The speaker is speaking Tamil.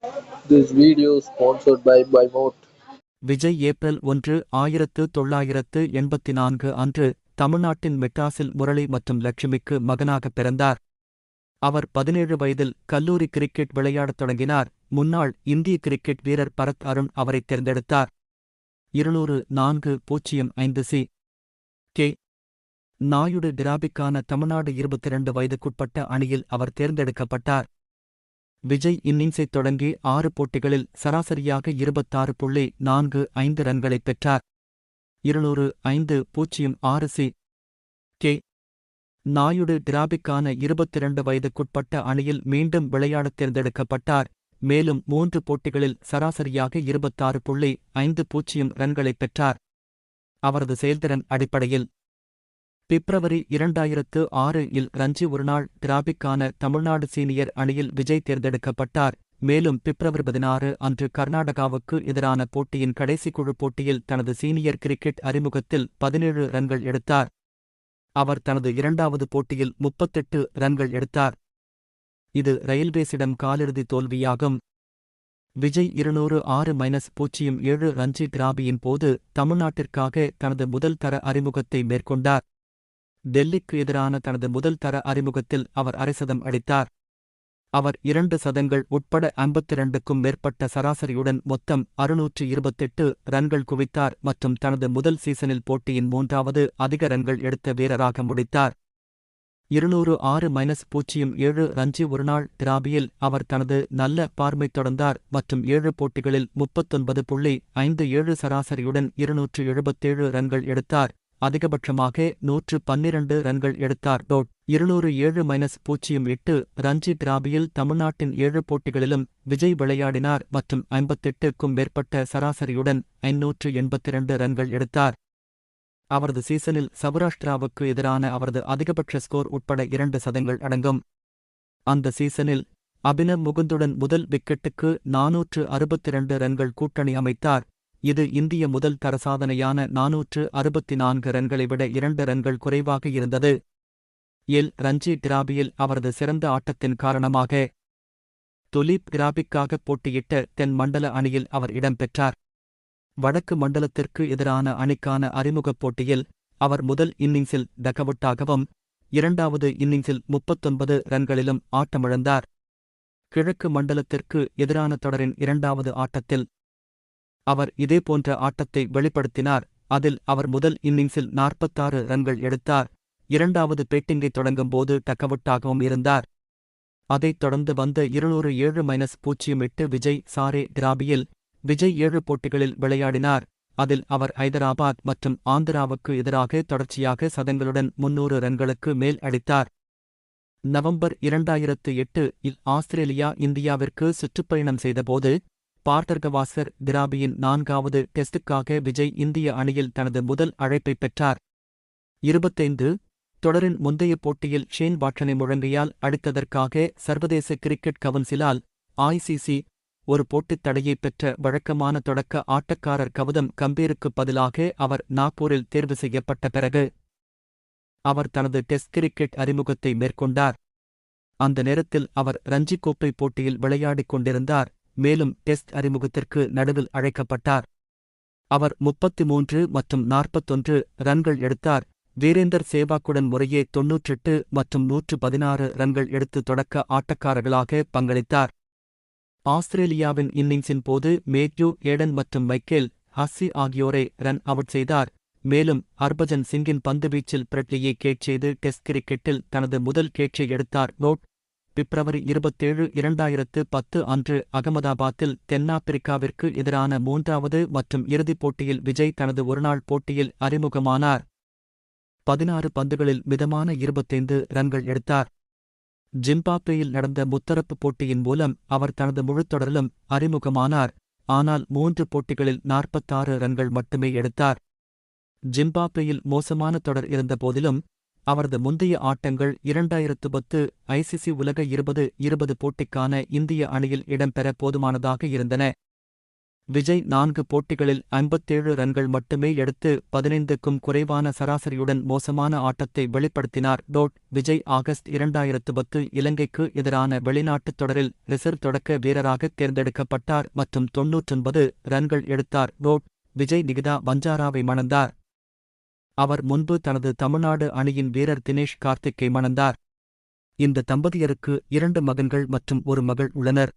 This video is sponsored by Moat. Vijay April 1, 1984 அன்று தமிழ்நாட்டின் மெட்ராஸில் முரளி மற்றும் லட்சுமிக்கு மகனாகப் பிறந்தார். அவர் 17 வயதில் கல்லூரி கிரிக்கெட் விளையாடத் தொடங்கினார். முன்னாள் இந்திய கிரிக்கெட் வீரர் பரத் அருண் அவரைத் தேர்ந்தெடுத்தார். 204.05 சி. கே. நாயுடு டிராபிக்கான தமிழ்நாடு 22 வயதுக்குட்பட்ட அணியில் அவர் தேர்ந்தெடுக்கப்பட்டார். விஜய் இன்னிங்ஸைத் தொடங்கி 6 போட்டிகளில் சராசரியாக 26.45 ரன்களைப் பெற்றார். 205.06 சி. கே. நாயுடு டிராபிக்கான 22 வயதுக்குட்பட்ட அணியில் மீண்டும் விளையாடத் தேர்ந்தெடுக்கப்பட்டார். மேலும் 3 போட்டிகளில் சராசரியாக 26.50 ரன்களைப் பெற்றார். அவரது செயல்திறன் அடிப்படையில் பிப்ரவரி 2006 இல் ரஞ்சி ஒருநாள் டிராபிக்கான தமிழ்நாடு சீனியர் அணியில் விஜய் தேர்ந்தெடுக்கப்பட்டார். மேலும் பிப்ரவரி 16 அன்று கர்நாடகாவுக்கு எதிரான போட்டியின் கடைசி குழு போட்டியில் தனது சீனியர் கிரிக்கெட் அறிமுகத்தில் 17 ரன்கள் எடுத்தார். அவர் தனது இரண்டாவது போட்டியில் 38 ரன்கள் எடுத்தார். இது ரயில்வேஸிடம் காலிறுதி தோல்வியாகும். விஜய் 206-07 ரஞ்சி டிராபியின் போது தமிழ்நாட்டிற்காக தனது முதல் தர அறிமுகத்தை மேற்கொண்டார். டெல்லிக்கு எதிரான தனது முதல் தர அறிமுகத்தில் அவர் அரை சதம் அடித்தார். அவர் 2 சதங்கள் உட்பட 52க்கும் மேற்பட்ட சராசரியுடன் மொத்தம் 628 ரன்கள் குவித்தார் மற்றும் தனது முதல் சீசனில் போட்டியின் 3வது அதிக ரன்கள் எடுத்த வீரராக முடித்தார். 206-07 ரஞ்சி ஒருநாள் டிராபியில் அவர் தனது நல்ல பார்மை தொடர்ந்தார் மற்றும் 7 போட்டிகளில் 39.57 சராசரியுடன் 277 ரன்கள் எடுத்தார். அதிகபட்சமாக 112 ரன்கள் எடுத்தார். 207-08 ரஞ்சி டிராபியில் தமிழ்நாட்டின் 7 போட்டிகளிலும் விஜய் விளையாடினார் மற்றும் 58க்கும் மேற்பட்ட சராசரியுடன் 582 ரன்கள் எடுத்தார். அவரது சீசனில் சவுராஷ்டிராவுக்கு எதிரான அவரது அதிகபட்ச ஸ்கோர் உட்பட 2 சதங்கள் அடங்கும். அந்த சீசனில் அபினவ் முகுந்துடன் முதல் விக்கெட்டுக்கு 462 ரன்கள் கூட்டணி அமைத்தார். இது இந்திய முதல் தர சாதனையான 464 ரன்களை விட 2 ரன்கள் குறைவாக இருந்தது. ரஞ்சி டிராபியில் அவரது சிறந்த ஆட்டத்தின் காரணமாக துலீப் டிராபிக்காக போட்டியிட்ட தென் மண்டல அணியில் அவர் இடம்பெற்றார். வடக்கு மண்டலத்திற்கு எதிரான அணிக்கான அறிமுகப் போட்டியில் அவர் முதல் இன்னிங்ஸில் டகவுட்டாகவும் இரண்டாவது இன்னிங்ஸில் 39 ரன்களிலும் ஆட்டமிழந்தார். கிழக்கு மண்டலத்திற்கு எதிரான தொடரின் இரண்டாவது ஆட்டத்தில் அவர் இதேபோன்ற ஆட்டத்தை வெளிப்படுத்தினார். அதில் அவர் முதல் இன்னிங்ஸில் 46 ரன்கள் எடுத்தார். இரண்டாவது பேட்டிங்கை தொடங்கும்போது டக்கவுட்டாகவும் இருந்தார். அதைத் தொடர்ந்து வந்த 207-08 விஜய் சாரே டிராபியில் விஜய் 7 போட்டிகளில் விளையாடினார். அதில் அவர் ஐதராபாத் மற்றும் ஆந்திராவுக்கு எதிராக தொடர்ச்சியாக சதங்களுடன் 300 ரன்களுக்கு மேல் அடித்தார். நவம்பர் 2008 இல் ஆஸ்திரேலியா இந்தியாவிற்கு சுற்றுப்பயணம் செய்தபோது பார்டர்கவாஸ்கர் டிராபியின் 4வது டெஸ்டுக்காக விஜய் இந்திய அணியில் தனது முதல் அழைப்பைப் பெற்றார். 25 தொடரின் முந்தைய போட்டியில் ஷேன் வாட்சனை முழங்கையால் அடித்ததற்காக சர்வதேச கிரிக்கெட் கவுன்சிலால் ICC ஒரு போட்டித் தடையைப் பெற்ற வழக்கமான தொடக்க ஆட்டக்காரர் கவுதம் கம்பீருக்குப் பதிலாக அவர் நாக்பூரில் தேர்வு செய்யப்பட்ட பிறகு அவர் தனது டெஸ்ட் கிரிக்கெட் அறிமுகத்தை மேற்கொண்டார். அந்த நேரத்தில் அவர் ரஞ்சி கோப்பை போட்டியில் விளையாடிக் கொண்டிருந்தார். மேலும் டெஸ்ட் அறிமுகத்திற்கு நடுவில் அழைக்கப்பட்டார். அவர் 33 மற்றும் 41 ரன்கள் எடுத்தார். வீரேந்தர் சேவாக்குடன் முறையே 98 மற்றும் 116 ரன்கள் எடுத்து தொடக்க ஆட்டக்காரர்களாக பங்களித்தார். ஆஸ்திரேலியாவின் இன்னிங்ஸின் போது மேத்யூ ஏடன் மற்றும் மைக்கேல் ஹஸ்ஸி ஆகியோரை ரன் அவுட் செய்தார். மேலும் ஹர்பஜன் சிங்கின் பந்துவீச்சில் பிரெட்லியை கேட்ச் செய்து டெஸ்ட் கிரிக்கெட்டில் தனது முதல் கேட்சை எடுத்தார். பிப்ரவரி 27, 2010 அன்று அகமதாபாத்தில் தென்னாப்பிரிக்காவிற்கு எதிரான 3வது மற்றும் இறுதிப் போட்டியில் விஜய் தனது ஒருநாள் போட்டியில் அறிமுகமானார். 16 பந்துகளில் மிதமான 25 ரன்கள் எடுத்தார். ஜிம்பாப்வேயில் நடந்த முத்தரப்பு போட்டியின் மூலம் அவர் தனது முழுத்தொடரிலும் அறிமுகமானார். ஆனால் 3 போட்டிகளில் 46 ரன்கள் மட்டுமே எடுத்தார். ஜிம்பாப்வேயில் மோசமான தொடர் இருந்தபோதிலும் அவரது முந்தைய ஆட்டங்கள் 2010 ICC உலக 2020 போட்டிக்கான இந்திய அணியில் இடம்பெற போதுமானதாக இருந்தன. விஜய் 4 போட்டிகளில் 57 ரன்கள் மட்டுமே எடுத்து 15க்கும் குறைவான சராசரியுடன் மோசமான ஆட்டத்தை வெளிப்படுத்தினார். விஜய் ஆகஸ்ட் 2010 இலங்கைக்கு எதிரான வெளிநாட்டுத் தொடரில் ரிசர்வ் தொடக்க வீரராக தேர்ந்தெடுக்கப்பட்டார் மற்றும் 99 ரன்கள் எடுத்தார். விஜய் நிகிதா வஞ்சாராவை மணந்தார். அவர் முன்பு தனது தமிழ்நாடு அணியின் வீரர் தினேஷ் கார்த்திக்கை மணந்தார். இந்த தம்பதியருக்கு 2 மகன்கள் மற்றும் ஒரு மகள் உள்ளனர்.